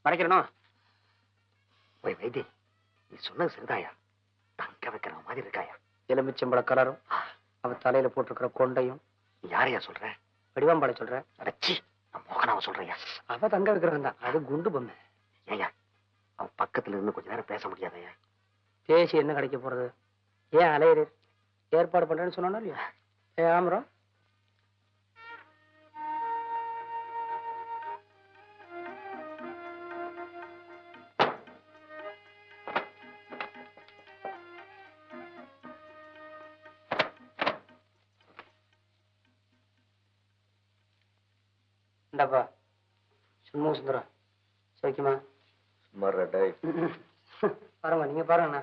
மறைக்கிறனும் போய் வைத்தி, நீ சொன்னது சரிதாயா. தங்க வைக்கிற மாதிரி இருக்காயா. எலுமிச்சம்பழ கலரும் அவ தலையில போட்டிருக்கிற கொண்டையும். யாரையா சொல்ற? வடிவாம்பாளை சொல்ற? அடச்சி, நான் மோகனாவை சொல்றையா. அவ தங்க வைக்கிறவன் தான், அது குண்டு பொம்மை. ஏயா அவன் பக்கத்துல இருந்து கொஞ்ச நேரம் பேச முடியாதையா? பேசி என்ன கிடைக்க போறது? ஏன் அலையிறு? ஏற்பாடு பண்றேன்னு சொன்னா இல்லையா? ஆமரம் இந்தப்பா சும்மா சுந்தரம் சோக்கியமா பாருங்க, நீங்க பாருங்கண்ணா.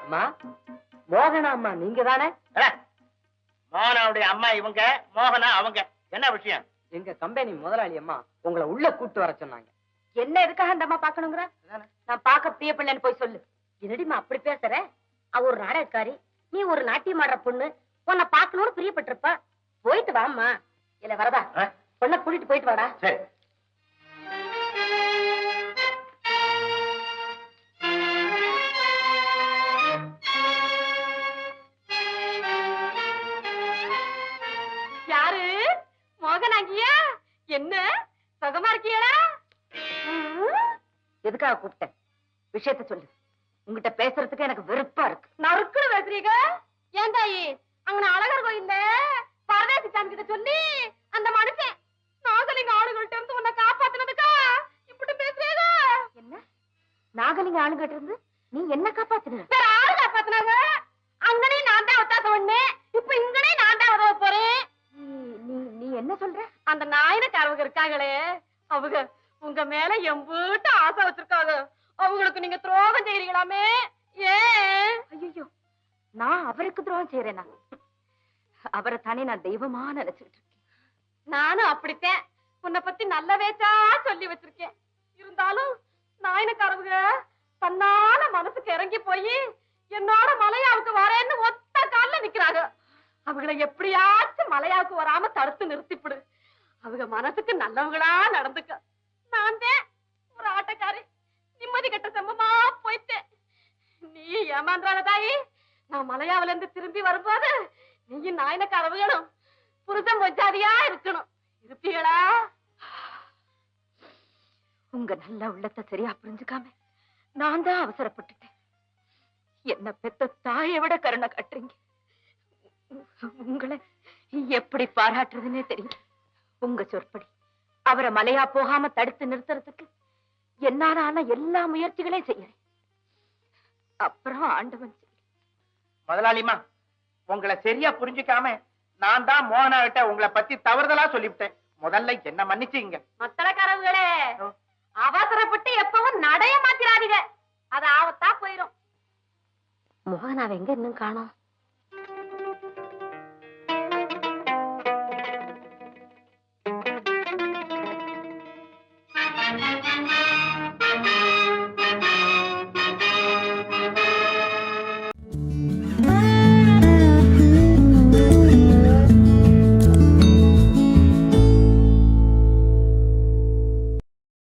அம்மா, மோகனா அம்மா நீங்க தானே? மோகனாவுடைய அம்மா இவங்க, மோகனா அவங்க. என்ன விஷயம்? எங்க கம்பெனி முதலாளி அம்மா உங்களை உள்ள கூட்டு வர சொன்னாங்க. என்ன எதுக்காக அந்த அம்மா பாக்கணுங்கிற? நான் பாக்க பிரியப்படலன்னு போய் சொல்லு. என்னடிமா அப்படி பேசுற? அவ ஒரு நாடகக்காரி, நீ ஒரு நாட்டியம் ஆடுற பொண்ணு. உன்னை பாக்கணும்னு பிரியப்பட்டிருப்பா. போயிட்டு வாம்மா. இல்ல வரதா, பொண்ணை கூட்டிட்டு போயிட்டு வாடா. சரி. யாரு? மோகனாங்கியா? என்ன சுகமா இருக்கியடா? எதுக்காக கூப்பிட்டேன்? விஷயத்த சொல்லு. உங்ககிட்ட பேசுறதுக்கு எனக்கு வெறுப்பா இருக்கு. நறுக்குன்னு பேசுறீங்க? ஏன் தாயி, அங்க அழகர் கோயில்ல பரதேசி சாமி கிட்ட சொல்லி அந்த மனுஷன் நாகலிங்க ஆளுகள்ட்ட இருந்து உன்னை காப்பாத்தினதுக்கா இப்படி பேசுறீங்க? என்ன நாகலிங்க ஆளுகிட்ட இருந்து நீ என்ன காப்பாத்தின? வேற ஆளு காப்பாத்தினாங்க. அங்கனே நான் தான் ஒத்தாச ஒண்ணு, இப்ப இங்கனே நான் தான் உதவ போறேன். நீ என்ன சொல்ற? அந்த நாயனக்காரவங்க இருக்காங்களே, அவங்க உங்க மேல எம்பூட்டு ஆசை வச்சிருக்காங்க. அவங்களுக்கு நீங்க துரோகம் செய்யறீங்களாமே. ஏன்? ஐயோ, நான் அவருக்கு துரோகம் செய்யறேனா? அவரை தானே நான் தெய்வமா நினைச்சுட்டு இருக்கேன். நானும் அப்படித்தான் உன்னை பத்தி நல்ல வேச்சா சொல்லி வச்சிருக்கேன். இருந்தாலும் நாயனக்காரவங்க தன்னால மனசுக்கு இறங்கி போய் என்னோட மலையாவுக்கு வரேன்னு ஒத்த கால்ல நிக்கிறாங்க. அவங்களை எப்படியாச்சும் மலையாவுக்கு வராம தடுத்து நிறுத்திப்பிடு. அவங்க மனசுக்கு நல்லவங்களா நடந்துக்க. நான் ஒரு ஆட்டக்காரி, நிம்மதி கட்ட சம்பமா போயிட்டேன். நீ ஏமாந்தான தாயி. நான் மலையாவில இருந்து திரும்பி வரும்போது நீ நாயனக்காரவங்களும் புருஷன் பொஞ்சாதியா இருக்கணும். இருப்பீங்களா? உங்க நல்ல உள்ளத்தை சரியா புரிஞ்சுக்காம நான் தான் அவசரப்பட்டுட்டேன். என்ன பெத்த தாயை விட கருணை காட்டுறீங்க. உங்களை எப்படி பாராட்டுறதுன்னே தெரியும். உங்க சொற்படி அவரை மலையா போகாம தடுத்து நிறுத்துறதுக்கு என்னால எல்லா முயற்சிகளையும் செய்யறேன். அப்புறம் ஆண்டவன் முதலாளிமா, உங்களை சரியா புரிஞ்சுக்காம நான் தான் மோகனா கிட்ட உங்களை பத்தி தவறுதலா சொல்லிவிட்டேன். முதல்ல என்ன மன்னிச்சுங்க. மத்தளக்காரங்களே, அவசரப்பட்டு எப்பவும் நடைய மாத்திராதீங்க. அது ஆபத்தா போயிரும். மோகனாவை எங்க இன்னும் காணோம்?